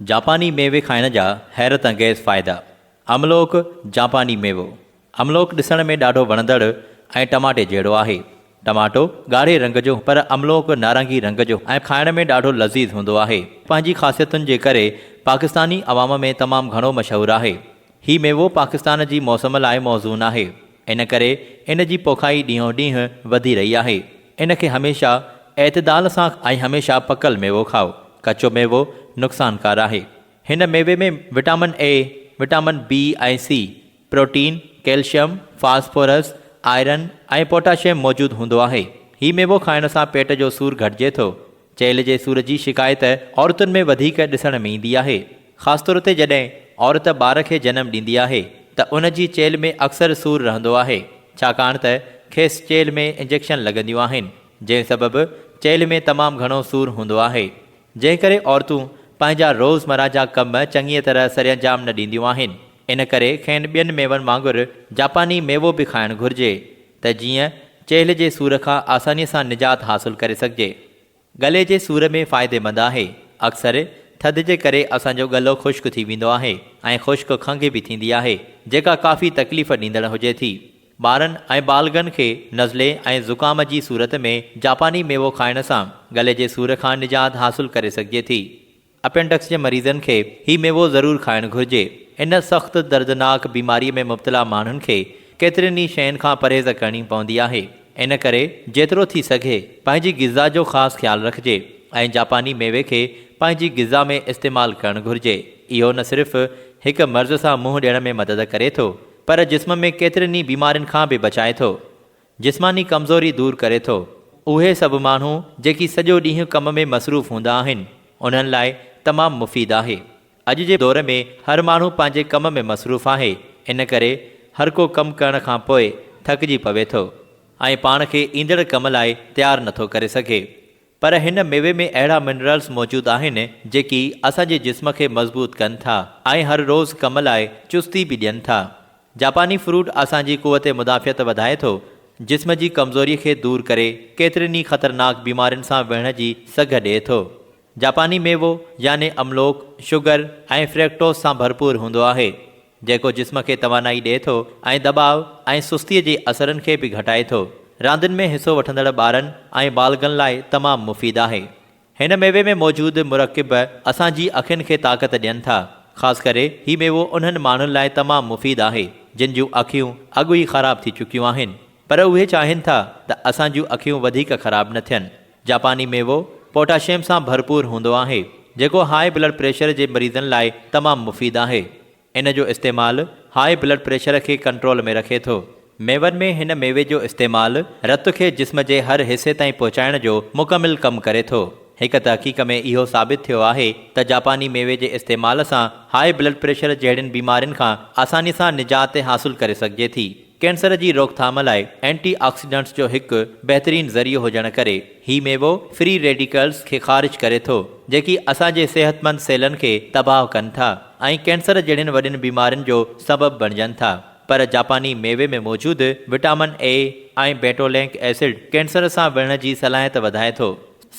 जापानी मेवे खाइण जा हैरत अंगेज़ फ़ाइदा। अमलोक जापानी मेवो। अमलोक ॾिसण में ॾाढो वणंदड़ ऐं टमाटे जहिड़ो आहे। टमाटो ॻाढ़े रंग जो पर अमलोक नारंगी रंग जो ऐं खाइण में ॾाढो लज़ीज़ हूंदो आहे। पंहिंजी ख़ासियतुनि जे करे पाकिस्तानी अवाम में तमामु घणो मशहूरु आहे। हीउ मेवो पाकिस्तान जी मौसम लाइ मौज़ून आहे, इन करे इन जी पोखाई ॾींहों ॾींहुं वधी रही आहे। इन खे हमेशह एतदाल सां ऐं हमेशह पकल मेवो खाओ। कचो मेवो नुक़सानकार आहे। हिन मेवे में विटामिन ए, विटामिन बी ऐं C, protein, calcium, phosphorus, iron ऐं पोटाशियम मौजूदु हूंदो आहे। हीउ मेवो खाइण सां पेट जो सूरु घटिजे थो। चेल्ह जे सूर जी शिकायत औरतुनि में वधीक ॾिसण में ईंदी आहे। ख़ासि तौर ते जॾहिं औरत ॿार खे जनमु ॾींदी आहे त उन जी चेल्ह में अक्सर सूरु रहंदो आहे, छाकाणि त खेसि चेल्ह में इंजेक्शन लॻंदियूं आहिनि, जंहिं सबबि चेल्ह में तमामु घणो सूरु हूंदो आहे, जंहिं करे औरतूं पंहिंजा रोज़मर्रा जा कम चङीअ तरह सरअंजाम न ॾींदियूं आहिनि। इन करे खेनि ॿियनि मेवनि वांगुरु जापानी मेवो बि खाइणु घुरिजे त जीअं चेल्ह जे सूर खां आसानीअ सां निजात हासिलु करे सघिजे। गले जे सूर में फ़ाइदेमंद आहे। अक्सर थधि जे करे असांजो गलो ख़ुश्क थी वेंदो आहे ऐं ख़ुश्क खंघि बि थींदी आहे, जेका काफ़ी तकलीफ़ ॾींदड़ हुजे थी। ॿारनि ऐं बालगनि खे नज़ले ऐं ज़ुकाम जी सूरत में जापानी मेवो खाइण सां गले जे सूर खां निजात हासिलु करे सघिजे थी। अपेंडिक्स जे मरीज़नि खे हीउ मेवो ज़रूरु खाइणु घुरिजे। इन सख़्तु दर्दनाक बीमारीअ में मुब्तला माण्हुनि खे केतिरनि ई शयुनि खां परहेज़ करणी पवंदी आहे। इन करे जेतिरो थी सघे पंहिंजी ग़िज़ा जो ख़ासि ख़्यालु रखिजे ऐं जापानी मेवे खे पंहिंजी ग़िज़ा में इस्तेमालु करणु घुरिजे। इहो न सिर्फ़ु हिकु मर्ज़ सां मुंहुं ॾियण में मदद करे थो, पर जिस्म में केतिरनि ई बीमारियुनि खां बि बचाए थो। जिस्मानी कमज़ोरी दूरि करे थो। उहे सभु माण्हू जेकी सॼो ॾींहुं कम में मसरूफ़ हूंदा आहिनि, उन्हनि लाइ तमामु मुफ़ीद आहे। अॼु जे दौर में हर माण्हू पंहिंजे कम में मसरूफ़ आहे, इन करे हर को कमु करण खां पोइ थकिजी पवे थो ऐं पाण खे ईंदड़ कम लाइ तयारु नथो करे सघे। पर हिन मेवे में अहिड़ा मिनरल्स मौजूदु आहिनि जेकी असांजे जिस्म खे मज़बूत कनि था ऐं हर रोज़ु कम लाइ चुस्ती बि ॾियनि था। जापानी फ्रूट असांजी क़ुवत मुदाफ़ियत वधाए थो, जिस्म जी कमज़ोरीअ खे दूरि करे केतिरनि ई ख़तरनाक बीमारियुनि सां विढ़ण जी सघ ॾिए थो। जापानी मेवो याने अमलोक शुगर ऐं फ्रैक्टोस सां भरपूर हूंदो आहे, जेको जिस्म खे तवानाई ॾिए थो ऐं दॿाउ ऐं सुस्तीअ जे असरनि खे बि घटाए थो। रांदियुनि में हिसो वठंदड़ ॿारनि ऐं बालगनि लाइ तमामु मुफ़ीद आहे। हिन मेवे में मौजूदु मुरकिब असांजी अखियुनि खे ताक़त ॾियनि था। ख़ासि करे हीउ मेवो उन्हनि माण्हुनि लाइ तमामु मुफ़ीद आहे जिन जूं अखियूं अॻु ई ख़राब थी चुकियूं आहिनि, पर उहे चाहिनि था त असांजूं अखियूं वधीक ख़राब न थियनि। जापानी मेवो पोटाशियम सां भरपूर हूंदो आहे, जेको हाई ब्लड प्रेशर जे मरीज़नि लाइ तमामु मुफ़ीद आहे। इन जो इस्तेमालु हाई ब्लड प्रेशर खे कंट्रोल में रखे थो। मेवनि में हिन मेवे जो इस्तेमालु रत खे जिस्म जे हर हिसे ताईं पहुचाइण जो मुकमिल कमु करे थो। हिकु तहक़ीक़ में इहो साबित थियो आहे त जापानी मेवे जे इस्तेमाल सां हाई ब्लड प्रेशर जहिड़ियुनि बीमारियुनि खां आसानीअ सां निजात हासिलु करे सघिजे थी। कैंसर जी रोकथाम लाइ एंटी ऑक्सीडेंट्स जो हिकु बहितरीनु ज़रियो हुजण करे हीउ मेवो फ्री रेडिकल्स खे ख़ारिज करे थो, जेकी असांजे सिहतमंद सेलनि खे तबाह कनि था ऐं कैंसर जहिड़ियुनि वॾियुनि बीमारियुनि जो सबबु बणिजनि था। पर जापानी मेवे में मौजूदु विटामिन ए ऐं बेटोलैंक एसिड कैंसर सां विढ़ण जी सलाहियत वधाए थो।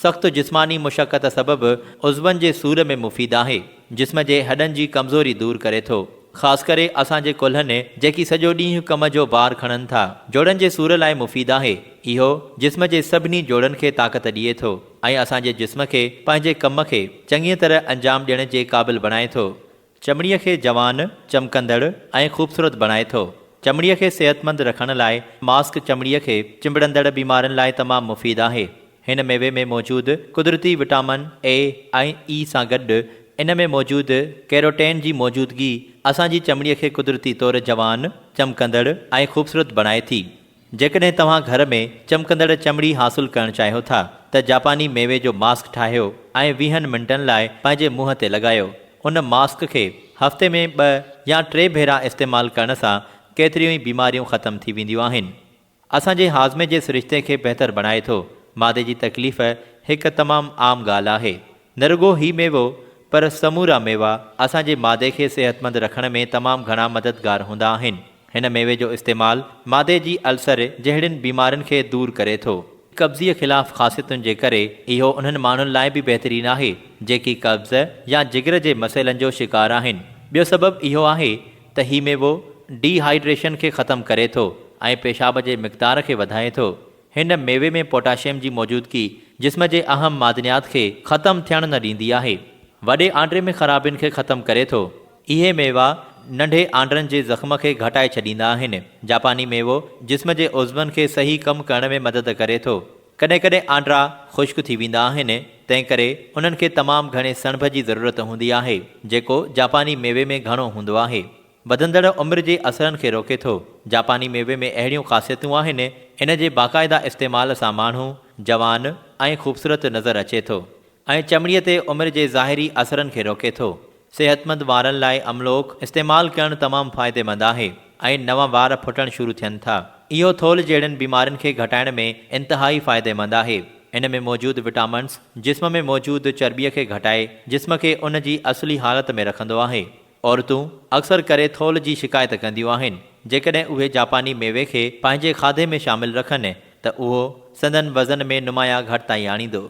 सख़्तु जिस्मानी मुशक़त सबबु उज़वनि जे सूर में मुफ़ीद आहे। जिस्म जे हॾनि जी कमज़ोरी दूरि करे थो, ख़ासि करे असांजे कुल्हनि जेकी सॼो ॾींहुं कम जो भार खणनि था। जोड़नि जे सूर लाइ मुफ़ीद आहे। इहो जिस्म जे सभिनी जोड़नि खे ताक़त ॾिए थो ऐं असांजे जिस्म खे पंहिंजे कम खे चङीअ तरह अंजाम ॾियण जे क़ाबिल बणाए थो। चमड़ीअ खे जवान, चमकंदड़ ऐं ख़ूबसूरत बणाए थो। चमड़ीअ खे सिहतमंद रखण लाइ मास्क चमड़ीअ खे चिंबड़ंदड़ बीमारियुनि लाइ तमामु मुफ़ीद आहे। हिन मेवे में मौजूदु कुदरती विटामिन ए ऐं ई सां गॾु इन में मौजूदु कैरोटीन जी मौजूदगी असांजी चमड़ीअ खे कुदरती तौरु जवान, चमकंदड़ ऐं ख़ूबसूरत बणाए थी। जेकॾहिं तव्हां घर में चमकंदड़ चमड़ी हासिलु करणु चाहियो था त जापानी मेवे जो मास्क ठाहियो ऐं 20 मिंटनि लाइ पंहिंजे मुंहं ते लॻायो। उन मास्क खे हफ़्ते में 2 या 3 भेरा इस्तेमालु करण सां केतिरियूं ई बीमारियूं ख़तमु थी वेंदियूं आहिनि। असांजे हाज़मे जे सिरिश्ते खे बहितरु बणाए थो। मादे जी तकलीफ़ हिकु तमामु आम ॻाल्हि आहे। न रुॻो हीउ मेवो पर समूरा मेवा असांजे मादे खे सिहतमंद रखण में तमामु घणा मददगार हूंदा आहिनि। हिन मेवे जो इस्तेमालु मादे जी अल्सर जहिड़ियुनि बीमारियुनि खे दूरि करे थो। कब्ज़ीअ ख़िलाफ़ ख़ासियतुनि जे करे इहो उन्हनि माण्हुनि लाइ बि बहितरीनु आहे जेकी कब्ज़ या जिगर जे मसइलनि जो शिकार आहिनि। ॿियो सबबु इहो आहे त हीउ मेवो डिहाइड्रेशन खे ख़तमु करे थो ऐं पेशाब जे मिक़दार खे वधाए थो। हिन मेवे में पोटाशियम जी मौजूदगी जिस्म जे अहम मादनियात खे ख़तमु थियणु न ॾींदी आहे। वॾे आंड्रे में ख़राबियुनि खे ख़तमु करे थो। इहे मेवा नंढे आंड्रनि जे ज़ख़्म खे घटाए छॾींदा आहिनि। जापानी मेवो जिस्म जे उज़वनि खे सही कमु करण में मदद करे थो। कॾहिं कॾहिं आंड्रा ख़ुश्क थी वेंदा आहिनि, तंहिं करे उन्हनि खे तमामु घणे सणभ जी ज़रूरत हूंदी आहे जेको जापानी मेवे में घणो हूंदो आहे। वधंदड़ उमिरि जे असरनि खे रोके थो। जापानी मेवे में अहिड़ियूं ख़ासियतूं आहिनि इन जे बाक़ाइदा इस्तेमाल सां माण्हू जवान ऐं ख़ूबसूरत नज़र अचे थो ऐं चमड़ीअ ते उमिरि जे ज़ाहिरी असरनि खे रोके थो। सेहतमंद वारनि लाइ अमलोक इस्तेमालु करणु तमामु फ़ाइदेमंद आहे ऐं नवां वार फुटणु शुरू थियनि था। इहो थोल जहिड़नि बीमारियुनि खे घटाइण में इंतिहाई फ़ाइदेमंद आहे। इन में मौजूदु विटामिन्स जिस्म में मौजूदु चर्बीअ खे घटाए जिस्म खे उन जी असली हालत में रखंदो आहे। औरतूं अक्सर करे थोल जी शिकायत कंदियूं आहिनि। जेकॾहिं उहे जापानी मेवे खे पंहिंजे खाधे में शामिलु रखनि त उहो संदन वज़न में नुमाया घटिताई आणींदो।